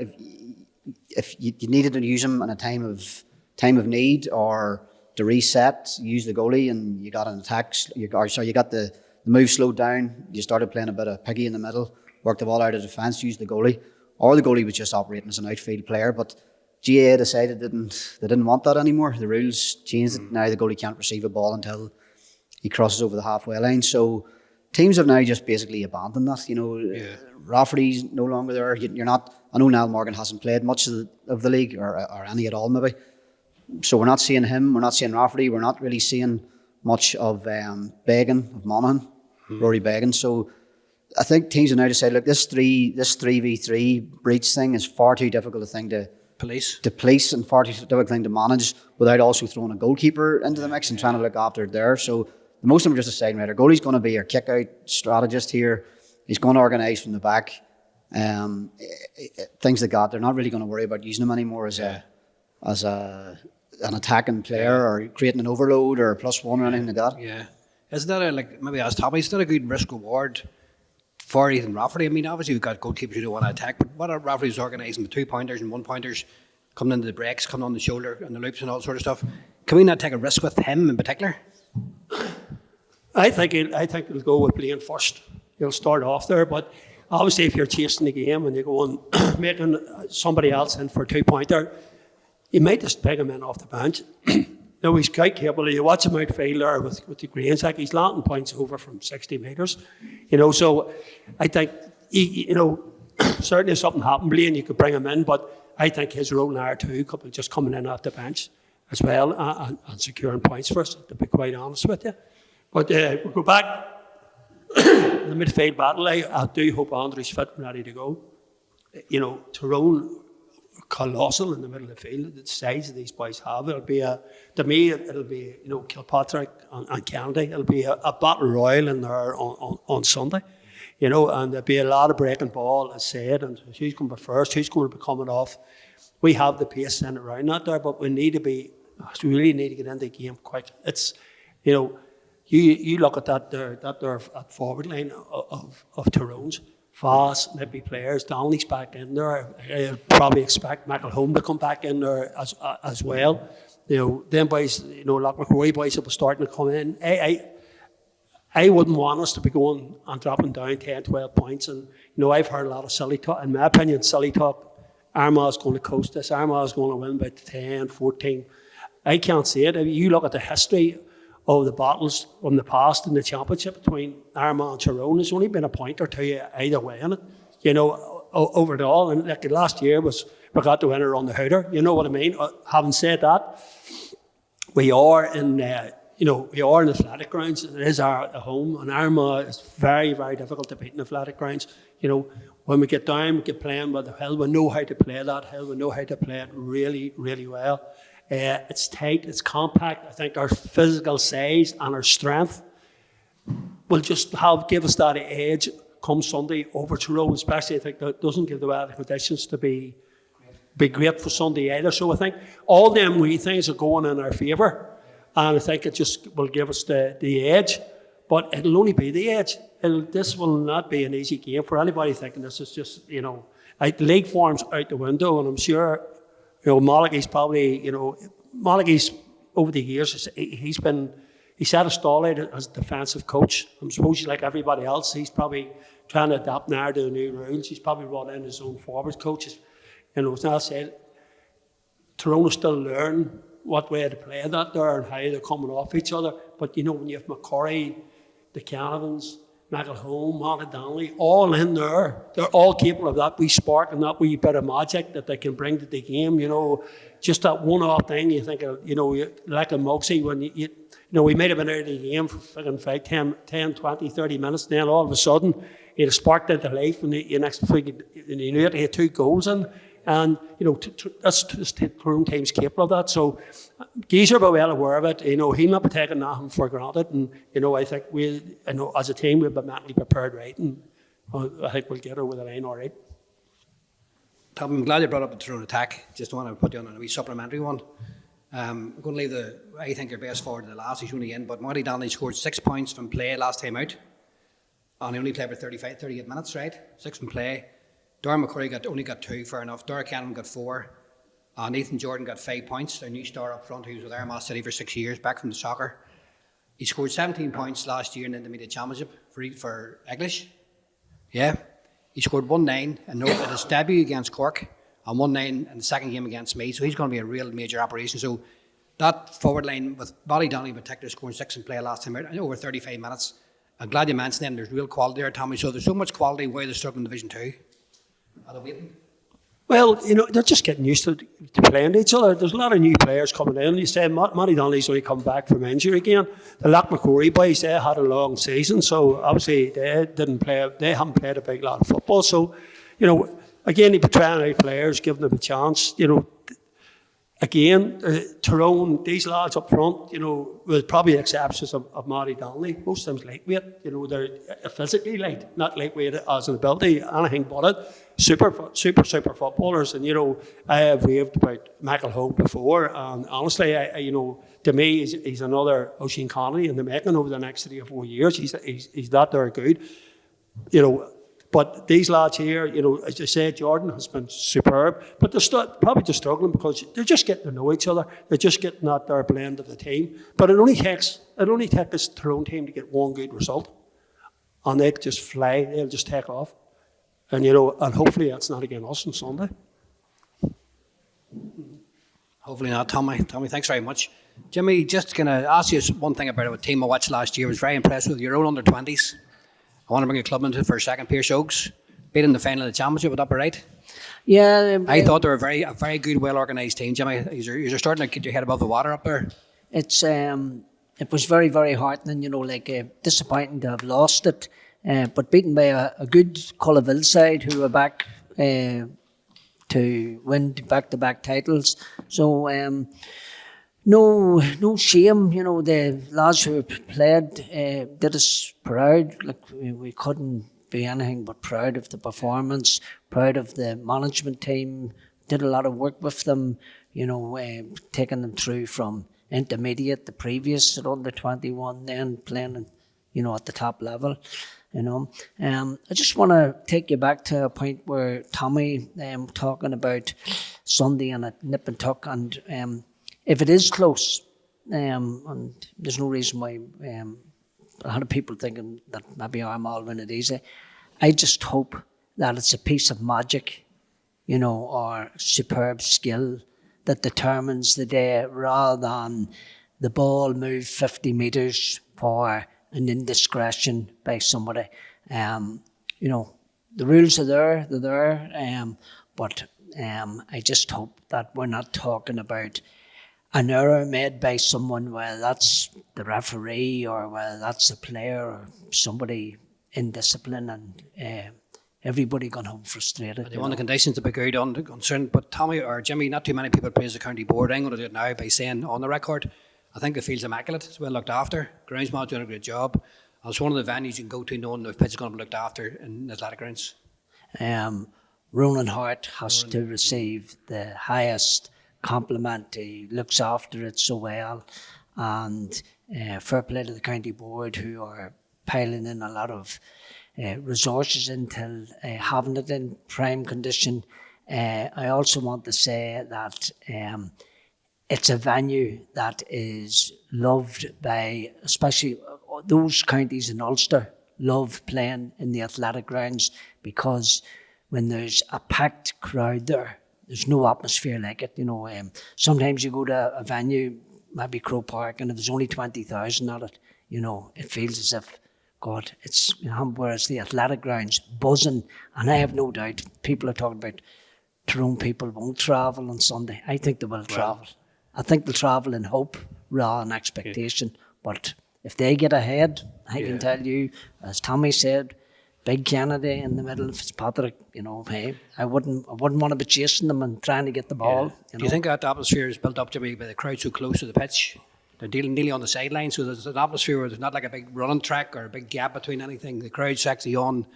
If you needed to use him in a time of need or to reset, use the goalie, and you got an attack. You got the move slowed down. You started playing a bit of piggy in the middle, worked the ball out of defence, used the goalie, or the goalie was just operating as an outfield player. But GAA decided they didn't want that anymore. The rules changed it. Now the goalie can't receive a ball until he crosses over the halfway line. So teams have now just basically abandoned that. Rafferty's no longer there. You're not. I know Niall Morgan hasn't played much of the league or any at all maybe. So we're not seeing him. We're not seeing Rafferty. We're not really seeing much of Began, of Monaghan, Rory Began. So I think teams have now decided, look, this 3v3 breach thing is far too difficult a thing to police and far too difficult thing to manage without also throwing a goalkeeper into the mix and trying to look after it there. So most of them are just deciding, right, our goalie's going to be our kick-out strategist here. He's going to organise from the back. Things like that. They're not really going to worry about using him anymore as an attacking player or creating an overload or a +1 or anything like that. Yeah. Isn't that maybe ask Tommy, isn't that a good risk reward for Ethan Rafferty? I mean, obviously we've got goalkeepers who don't want to attack, but what are Rafferty's organising the 2-pointers and 1-pointers coming into the breaks, coming on the shoulder and the loops and all sort of stuff? Can we not take a risk with him in particular? I think it'll go with playing first. He'll start off there, but obviously if you're chasing the game and you're going making somebody else in for a 2-pointer, you might just pick him in off the bench. No, he's quite capable. You watch him outfield there with the greens, like he's landing points over from 60 metres. So I think, certainly if something happened, Blaine, you could bring him in, but I think his role now too could be just coming in off the bench as well and securing points for us, to be quite honest with you. But we'll go back to the midfield battle. I do hope Andrew's fit and ready to go. Tyrone, colossal in the middle of the field. The size that these boys have, it'll be Kilpatrick and Kennedy. It'll be a battle royal in there on Sunday, and there'll be a lot of breaking ball, as said, and who's going to be first, who's going to be coming off. We have the pace in around that there, but we really need to get into the game quick. It's, you look at that there at forward line of Tyrone's. Fast, maybe players. Donnelly's back in there. I'll probably expect Michael Home to come back in there as well. Them boys, like McCrory boys will be starting to come in. I wouldn't want us to be going and dropping down 10, 12 points. And, I've heard a lot of silly talk. In my opinion, silly talk. Armagh's going to coast this. Armagh's going to win by 10, 14. I can't see it. I mean, you look at the history of the battles from the past in the championship between Armagh and Tyrone. There's only been a point or two either way in it, over it all. And like last year we got the winner on the hooter. You know what I mean? Having said that, we are in the athletic grounds. It is our home, and Armagh is very, very difficult to beat in athletic grounds. When we get down, we get playing with the hill. We know how to play that hill. We know how to play it really, really well. It's tight, it's compact. I think our physical size and our strength will just give us that edge come Sunday over Tyrone, especially I think that doesn't give the weather conditions to be great for Sunday either. So I think all them wee things are going in our favour, and I think it just will give us the edge, but it'll only be the edge. This will not be an easy game for anybody thinking this is just, league form's out the window, and I'm sure Malachy's probably, Malachy's over the years, he's had a stall out as a defensive coach. I'm suppose like everybody else, he's probably trying to adapt now to the new rules. He's probably brought in his own forward coaches. As I said, Tyrone is still learning what way to play that there and how they're coming off each other. But when you have McCurry, the Canavans, Michael Home, Martin Donnelly, all in there. They're all capable of that wee spark and that wee bit of magic that they can bring to the game. Just that one-off thing. You think of, like a Mugsy when we might have been out of the game for 10, 20, 30 minutes. Then all of a sudden, he had sparked into life, and the next week, he had 2 goals in. And, that's Tyrone team's capable of that. So, Geezer will be well aware of it. He'll not be taking nothing for granted. And, I think as a team, we'll be mentally prepared right. And I think we'll get over the line all right. Tom, I'm glad you brought up the Tyrone attack. Just want to put you on a wee supplementary one. I'm going to leave I think your best forward to the last. He's only in, but Marty Donnelly scored 6 points from play last time out. And he only played for 38 minutes, right? 6 from play. Darren McCurry only got 2, fair enough. Derek Cannon got 4. Nathan Jordan got 5 points. Their new star up front, who was with Armagh City for 6 years, back from the soccer. He scored 17 points last year in the Intermediate Championship for English. Yeah. He scored 1-9 in his debut against Cork and 1-9 in the second game against me. So he's going to be a real major operation. So that forward line with Marty Donnelly in particular scoring 6 in play last time out, over 35 minutes. I'm glad you mentioned them. There's real quality there, Tommy. So there's so much quality why they're struggling in Division 2. Are they waiting? Well, they're just getting used to playing each other. There's a lot of new players coming in. You say Matty Donnelly's only come back from injury again. The Loch McCrory boys, they had a long season, so obviously they haven't played a big lot of football. So, again, you'd be trying out players, giving them a chance. Again, Tyrone, these lads up front, with probably exceptions of Matty Donnelly, most of them's lightweight. They're physically light, not lightweight as an ability, anything but it. Super footballers. And, I have raved about Michael Hogue before. And honestly, to me, he's another Eugene Creaney in the making over the next 3 or 4 years. He's that there good. But these lads here, as I said, Jordan has been superb. But they're probably just struggling because they're just getting to know each other. They're just getting at their blend of the team. But it only takes this Tyrone team to get one good result. And they just fly. They'll just take off. And, and hopefully that's not against us on Sunday. Hopefully not, Tommy. Tommy, thanks very much. Jimmy, just going to ask you one thing about a team I watched last year. I was very impressed with your own under-20s. I want to bring a club into it for a second. Pierce Oaks beat in the final of the championship. Would that be right? Yeah. I thought they were a very good, well-organised team, Jimmy. You're starting to get your head above the water up there. It was very, very heartening, disappointing to have lost it. But beaten by a good Cullaville side who were back to win back-to-back titles. So no shame. The lads who played did us proud. We couldn't be anything but proud of the performance, proud of the management team. Did a lot of work with them. Taking them through from intermediate, the previous at under 21, then playing, at the top level. I just want to take you back to a point where Tommy talking about Sunday and a nip and tuck, and if it is close, and there's no reason why a lot of people thinking that maybe Armagh will win it easy. I just hope that it's a piece of magic, or superb skill that determines the day rather than the ball move 50 metres for an indiscretion by somebody. The rules are there, they're there, but I just hope that we're not talking about an error made by someone, whether that's the referee or whether that's a player or somebody in discipline, and everybody gone home frustrated. They want the conditions to be good on concern, but Tommy or Jimmy, not too many people praise the county board. I'm going to do it now by saying on the record, I think the field's immaculate. It's well looked after. Groundsman's doing a great job. And it's one of the venues you can go to knowing the pitch is going to be looked after in athletic grounds. Ronan Hart has to receive the highest compliment. He looks after it so well. And fair play to the county board who are piling in a lot of resources into having it in prime condition. I also want to say that it's a venue that is loved by, especially those counties in Ulster, love playing in the athletic grounds, because when there's a packed crowd there's no atmosphere like it. Sometimes you go to a venue, maybe Crow Park, and if there's only 20,000 at it, it feels as if, God, it's, whereas the athletic grounds buzzing, and I have no doubt people are talking about Tyrone people won't travel on Sunday. I think they will travel. I think they'll travel in hope rather than expectation. But if they get ahead, I can tell you, as Tommy said, big Kennedy in the middle of Fitzpatrick, hey, I wouldn't want to be chasing them and trying to get the ball. Do you think that atmosphere is built up, Jimmy, by the crowd so close to the pitch? They're nearly on the sideline, so there's an atmosphere where there's not like a big running track or a big gap between anything. The crowd's actually on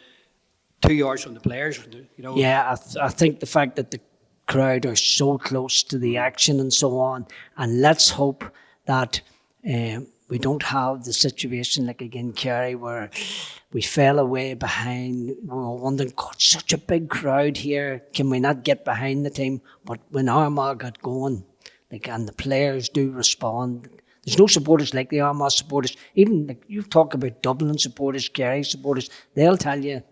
2 yards from the players. You know. Yeah, I think the fact that the crowd are so close to the action and so on, and let's hope that we don't have the situation like again Kerry where we fell away behind. We were wondering, God, such a big crowd here. Can we not get behind the team? But when Armagh got going, like, and the players do respond. There's no supporters like the Armagh supporters. Even like you talk about Dublin supporters, Kerry supporters, they'll tell you,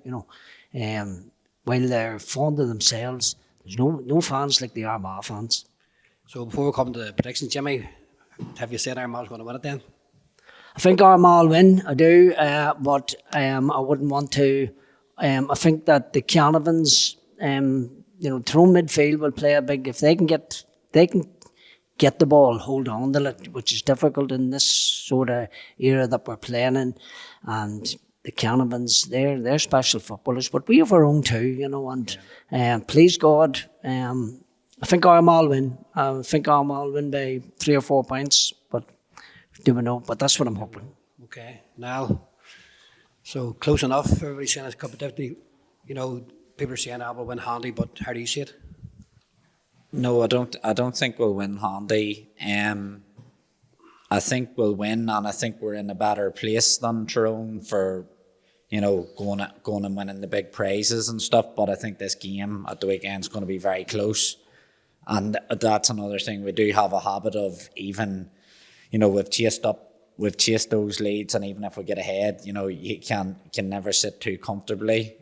while they're fond of themselves, there's no fans like the Armagh fans. So before we come to the predictions, Jimmy, have you said Armagh's going to win it then? I think Armagh will win, I do, but I wouldn't want to. I think that the Canavans, Tyrone midfield will play a big. If they can get the ball, hold on to it, which is difficult in this sort of era that we're playing in, and the Canavans, they're special footballers, but we have our own too, and please God, I think Armagh will win. I think Armagh will win by 3 or 4 points, but do we know? But that's what I'm hoping. Okay, now, so close enough. Everybody's saying it's competitive. People are saying Alba will win handy, but how do you see it? No, I don't think we'll win handy. I think we'll win, and I think we're in a better place than Tyrone for, going and winning the big prizes and stuff. But I think this game at the weekend is going to be very close, and that's another thing. We do have a habit of even, we've chased those leads, and even if we get ahead, you can never sit too comfortably.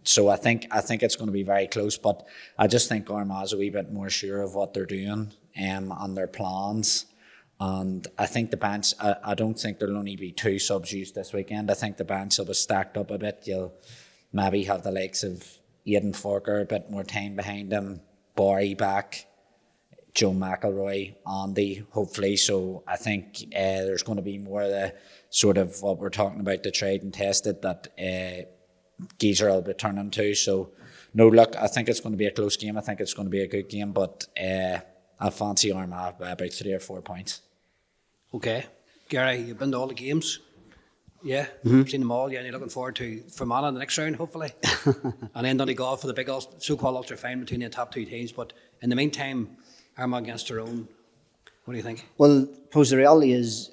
So I think it's going to be very close, but I just think Armagh's a wee bit more sure of what they're doing and their plans. And I think the bench, I don't think there'll only be 2 subs used this weekend. I think the bench will be stacked up a bit. You'll maybe have the likes of Aidan Forker, a bit more time behind him, Barry back, Joe McElroy, Andy, hopefully. So I think there's going to be more of the sort of what we're talking about, the tried and tested that Geezer will be turning to. So, no, look, I think it's going to be a close game. I think it's going to be a good game, but I fancy Armagh by about 3 or 4 points. Okay. Gary, you've been to all the games. Yeah, seen them all. Yeah, and you're looking forward to Fermanagh in the next round, hopefully. And then Donegal for the big so-called Ulster final between the top 2 teams. But in the meantime, Armagh against Tyrone. What do you think? Well, I suppose the reality is,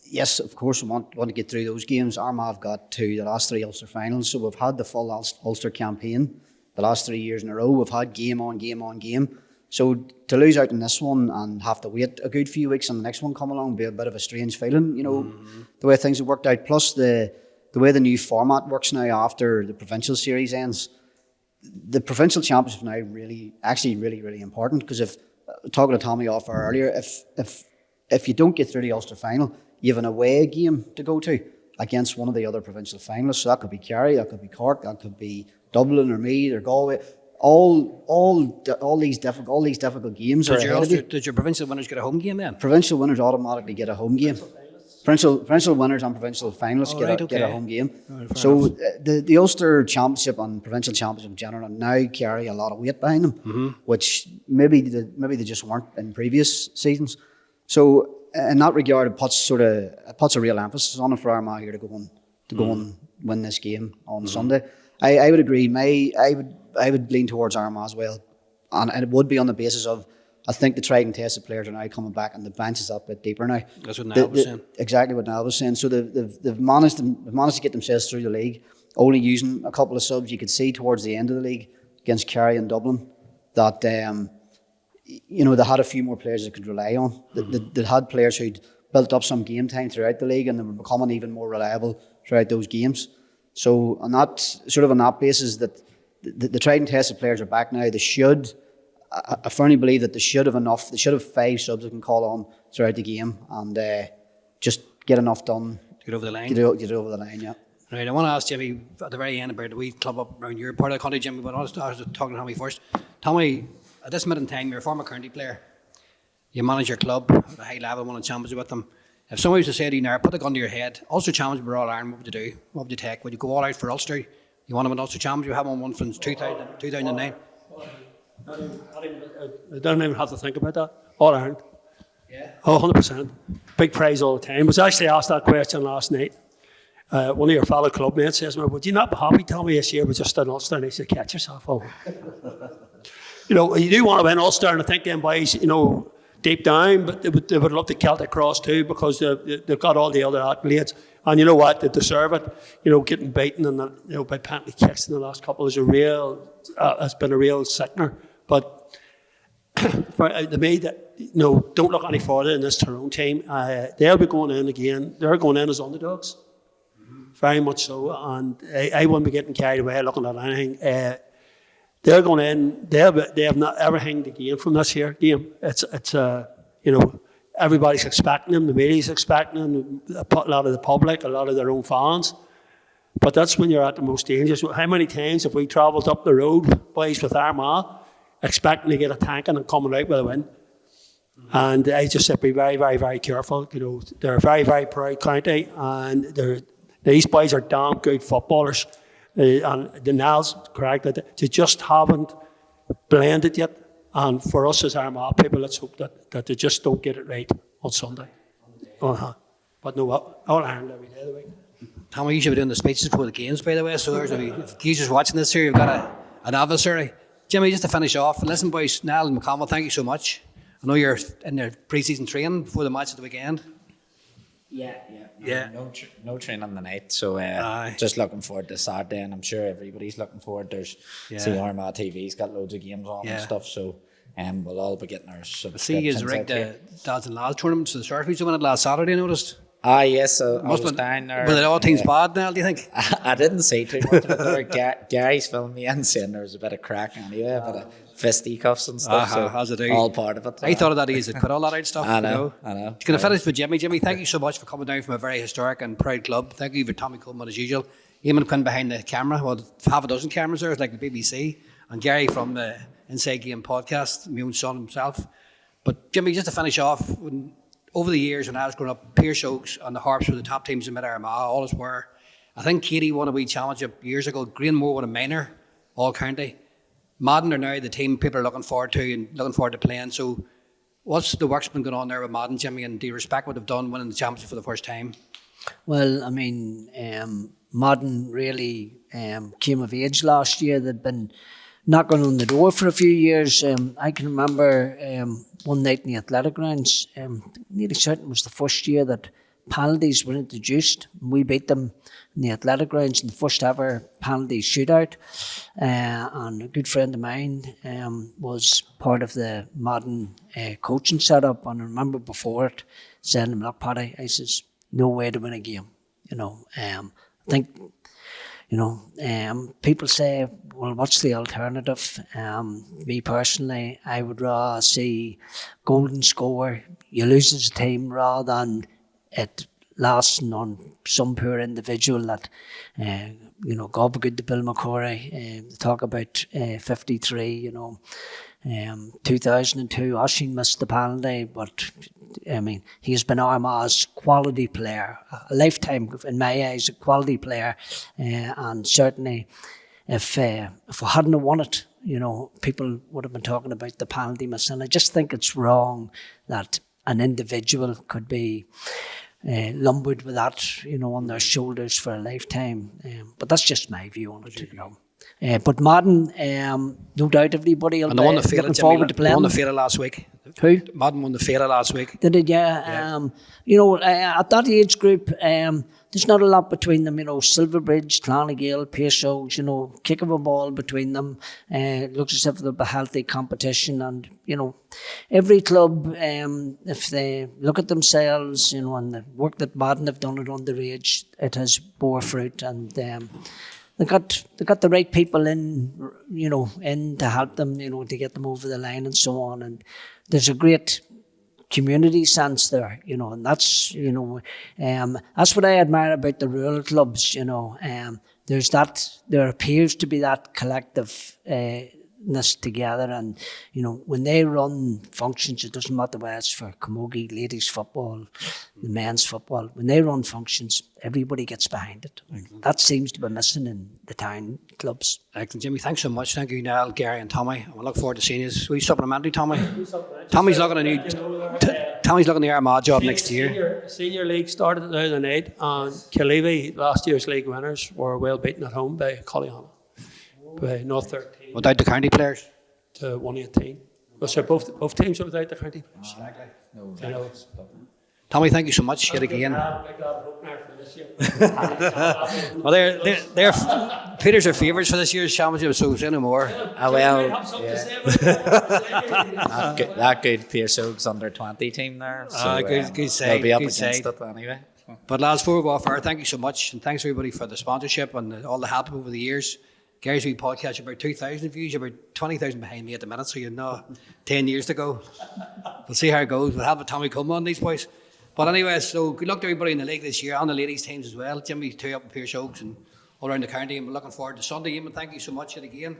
yes, of course, we want to get through those games. Armagh have got to the last 3 Ulster finals, so we've had the full Ulster campaign the last 3 years in a row. We've had game on game on game. So to lose out in this one and have to wait a good few weeks and the next one come along would be a bit of a strange feeling, the way things have worked out. Plus the way the new format works now after the provincial series ends. The provincial championship now really important, because if talking to Tommy off earlier, if you don't get through the Ulster final, you have an away game to go to against one of the other provincial finalists. So that could be Kerry, that could be Cork, that could be Dublin or Meath or Galway. All these difficult games are ahead of you. Did your provincial winners get a home game then? Provincial winners automatically get a home game. Provincial winners and provincial finalists get a home game. Right, so the Ulster Championship and provincial championship in general now carry a lot of weight behind them, which maybe they just weren't in previous seasons. So in that regard, it puts a real emphasis on it for Armagh here to go and win this game on Sunday. I would agree. I would lean towards Armagh as well, and it would be on the basis of, I think the tried and tested players are now coming back, and the bench is up a bit deeper now. That's what Niall was saying. Exactly what Niall was saying. So they've managed to get themselves through the league, only using a couple of subs. You could see towards the end of the league against Kerry and Dublin that they had a few more players they could rely on. They had players who'd built up some game time throughout the league, and they were becoming even more reliable throughout those games. So on that basis, that the tried and tested players are back now. I firmly believe that they should have enough. They should have 5 subs they can call on throughout the game, and just get enough done. Get over the line. Get it over the line, yeah. Right, I want to ask Jimmy at the very end about the wee club up around your part of the country, Jimmy, but I was talking to Tommy first. Tommy, at this minute in time, you're a former county player. You manage your club at a high level, won a championship with them. If somebody was to say to you now, put the gun to your head, Ulster Championship or All Ireland, what would you do? What would you take? Would you go all out for Ulster? You want to win Ulster Championship? You haven't won since 2009. I don't even have to think about that. All Ireland. Yeah. Oh, 100%. Big praise all the time. I was actually asked that question last night. one of your fellow club mates says, "Well, would you not be happy, Tommy, this year with just an Ulster?" And he said, "Catch yourself, oh." You do want to win Ulster, and I think them boys, deep down, but they would love the Celtic Cross too, because they've got all the other accolades. And you know what? They deserve it. Getting beaten and by penalty kicks in the last couple is has been a real sickener. But to me, don't look any further in this Tyrone team. They'll be going in again. They're going in as underdogs, very much so. And I wouldn't be getting carried away looking at anything. They're going in. They have not everything to gain from this here game. It's everybody's expecting them. The media's expecting them. A lot of the public, a lot of their own fans. But that's when you're at the most dangerous. How many times have we travelled up the road, boys, with Armagh, expecting to get a tanking and coming out with a win? And I just said, be very, very, very careful. They're a very, very proud county, and these boys are damn good footballers. And the Niall's correct that they just haven't blended yet. And for us as Armagh people, let's hope that they just don't get it right on Sunday. But no, all Ireland every day of the week. Tommy, you should be doing the speeches before the games, by the way. So if you're just watching this here, you've got an adversary. Jimmy, just to finish off, listen, boys, Niall and McConnell, thank you so much. I know you're in their pre-season training before the match at the weekend. Yeah. No training tonight, so just looking forward to Saturday, and I'm sure everybody's looking forward. See Armagh TV's got loads of games on and stuff, so we'll all be getting our subscriptions. I see you rigged the Dads and Lads tournament, so the Sharpies won it last Saturday, I noticed. Yes, I was down there. Were all teams bad now, do you think? I didn't see too much of it. Gary's filming me and saying there was a bit of crack anyway, a bit of fisticuffs and stuff, all part of it. I thought of that easy, put all that out stuff. I know. You're going to finish with Jimmy. Jimmy, thank you so much for coming down from a very historic and proud club. Thank you for Tommy Coleman as usual. Eamon Quinn behind the camera, half a dozen cameras there, like the BBC, and Gary from the Inside Game podcast, my own son himself. But Jimmy, just to finish off, over the years when I was growing up, Pearse Oaks and the Harps were the top teams in Mid-Armagh, always were. I think Katie won a wee championship years ago. Greenmore won a minor, all county. Madden are now the team people are looking forward to and looking forward to playing. So what's the work's been going on there with Madden, Jimmy, and do you respect what they've done winning the championship for the first time? Well, I mean, Madden really came of age last year. They'd been knocking on the door for a few years. I can remember one night in the athletic grounds, nearly certain it was the first year that penalties were introduced. We beat them in the athletic grounds in the first ever penalty shootout. And a good friend of mine was part of the Madden coaching setup. And I remember before it saying to him, "Look, Paddy," I says, "no way to win a game." I think, people say, well, what's the alternative? Me personally, I would rather see golden score, you lose as a team, rather than it lasting on some poor individual that, God be good to Bill McCorry, talk about 53, 2002, Oshin missed the penalty, but I mean, he's been Armagh's quality player, a lifetime, in my eyes, a quality player, and certainly if we hadn't won it, people would have been talking about the penalty miss, and I just think it's wrong that an individual could be lumbered with that, on their shoulders for a lifetime. But that's just my view on it, But Madden, no doubt everybody will be looking forward to playing. They won the Fela last week. Who? Madden won the Fela last week. They did, yeah. At that age group, there's not a lot between them. Silverbridge, Clonagale, Pearse Oaks, kick of a ball between them. Looks as if there'll be healthy competition. And, every club, if they look at themselves, and the work that Madden have done at underage, it has bore fruit. And they got the right people in to help them, to get them over the line and so on. And there's a great community sense there, and that's what I admire about the rural clubs, there appears to be that collectiveness together, and when they run functions, it doesn't matter whether it's for camogie, ladies football, the men's football, when they run functions, everybody gets behind it. That seems to be missing in the town clubs. Excellent, Jimmy, thanks so much. Thank you, Niall, Gary and Tommy. I look forward to seeing you. Will you supplementary, Tommy? Tommy's looking at you. Tommy's looking at the Armagh job next year. Senior league started in 2008, and Killeavy, last year's league winners, were well beaten at home by Collihanna, by North 13 Without the county players. to 118. Well, so both teams were without the county players. You know, Tommy, thank you so much yet again. big opener for this year. Well, they're Peter's are favourites for this year's championship, so say no more. Well, Have something to say about it. that good Pierce Oaks under 20 team there. So, good side, they'll be up good against side. it anyway. But lads, before we go off air, thank you so much, and thanks everybody for the sponsorship and all the help over the years. Gary's wee podcast, about 2,000 views, you're about 20,000 behind me at the minute, so you know 10 years to go. We'll see how it goes. We'll have a Tommy come on these boys. But anyway, so good luck to everybody in the league this year, and the ladies' teams as well. Jimmy's two up in Pierce Oaks and all around the county, and we're looking forward to Sunday. And thank you so much yet again.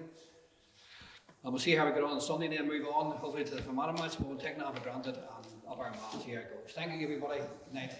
And we'll see how we get on Sunday, and then move on hopefully to the Fermanagh match. But we'll take that for granted and up our match. Here it goes. Thank you, everybody. Good night.